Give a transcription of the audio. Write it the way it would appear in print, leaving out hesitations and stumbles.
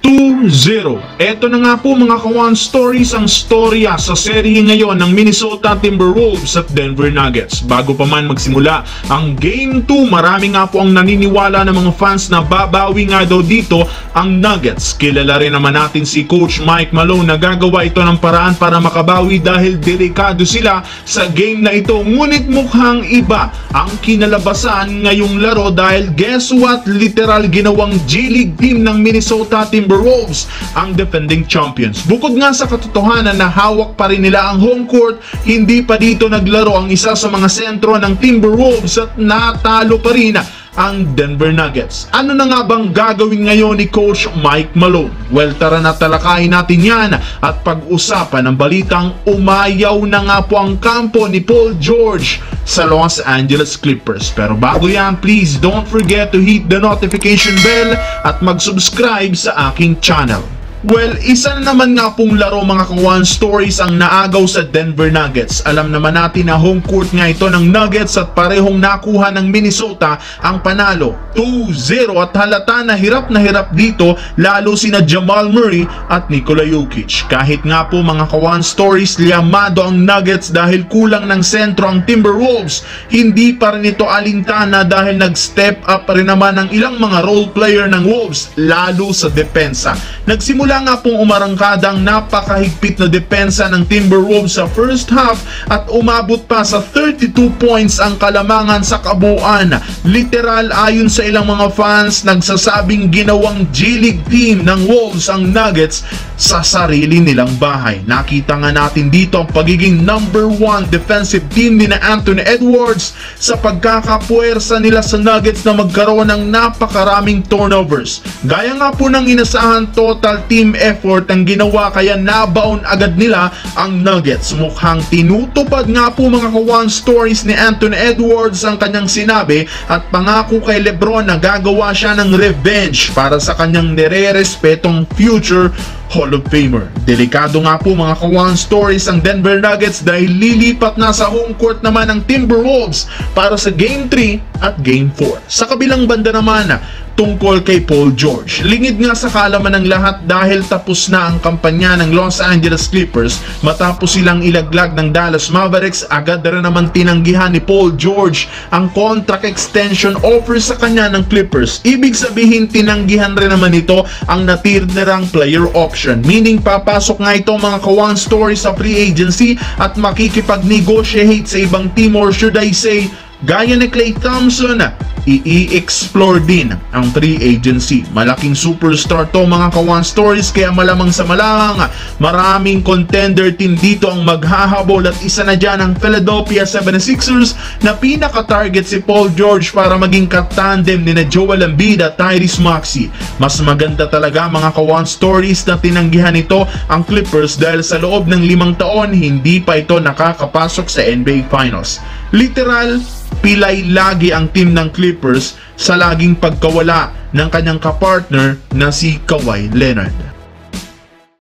2-0. Eto na nga po mga kawan stories ang storya sa serye ngayon ng Minnesota Timberwolves at Denver Nuggets. Bago pa man magsimula ang Game 2, marami nga po ang naniniwala ng mga fans na babawi nga daw dito ang Nuggets. Kilala rin naman natin si Coach Mike Malone na gagawa ito ng paraan para makabawi dahil delikado sila sa game na ito. Ngunit mukhang iba ang kinalabasan ngayong laro dahil guess what? Literal ginawang G-League team ng Minnesota Timberwolves ang defending champions. Bukod nga sa katotohanan na hawak pa rin nila ang home court, hindi pa dito naglaro ang isa sa mga sentro ng Timberwolves at natalo pa rin ang Denver Nuggets. Ano na nga bang gagawin ngayon ni Coach Mike Malone? Well, tara na talakayin natin yan at pag-usapan ang balitang umayaw na nga po ang kampo ni Paul George sa Los Angeles Clippers. Pero bago yan, please don't forget to hit the notification bell at mag-subscribe sa aking channel. Well, isa na naman nga pong laro mga kawan stories ang naagaw sa Denver Nuggets. Alam naman natin na home court nga ito ng Nuggets at parehong nakuha ng Minnesota ang panalo 2-0 at halata na hirap dito lalo sina Jamal Murray at Nikola Jokic. Kahit nga po mga kawan stories liyamado ang Nuggets dahil kulang ng sentro ang Timberwolves, hindi pa rin ito alintana dahil nag-step up rin naman ang ilang mga role player ng Wolves lalo sa depensa. Nagsimula nga pong umarangkada ang napakahigpit na depensa ng Timberwolves sa first half at umabot pa sa 32 points ang kalamangan sa kabuuan. Literal ayon sa ilang mga fans, nagsasabing ginawang G-League team ng Wolves ang Nuggets sa sarili nilang bahay. Nakita nga natin dito ang pagiging number 1 defensive team ni na Anthony Edwards sa pagkakapuwersa nila sa Nuggets na magkaroon ng napakaraming turnovers. Gaya nga po ng inasahan, total team effort ang ginawa kaya nabaon agad nila ang Nuggets. Mukhang tinutupad nga po mga kawan stories ni Anthony Edwards ang kanyang sinabi at pangako kay LeBron na gagawa siya ng revenge para sa kanyang nire-respetong future Hall of Famer. Delikado nga po mga kawan stories ang Denver Nuggets dahil lilipat na sa home court naman ang Timberwolves para sa Game 3 at Game 4. Sa kabilang banda naman, tungkol kay Paul George. Lingid nga sa kaalaman ng lahat dahil tapos na ang kampanya ng Los Angeles Clippers matapos silang ilaglag ng Dallas Mavericks. Agad na naman tinanggihan ni Paul George ang contract extension offer sa kanya ng Clippers. Ibig sabihin tinanggihan rin naman ito ang natirnerang player option. Meaning papasok nga ito mga kawan story sa free agency at makikipag-negotiate sa ibang team or should I say gaya ni Klay Thompson, i-explore din ang free agency. Malaking superstar to mga kawan stories kaya malamang sa malamang maraming contender team dito ang maghahabol at isa na dyan ang Philadelphia 76ers na pinaka-target si Paul George para maging katandem ni na Joel Embiid at Tyrese Maxey. Mas maganda talaga mga kawan stories na tinanggihan ito ang Clippers dahil sa loob ng 5 taon hindi pa ito nakakapasok sa NBA Finals. Literal, pilay lagi ang team ng Clippers sa laging pagkawala ng kanyang kapartner na si Kawhi Leonard.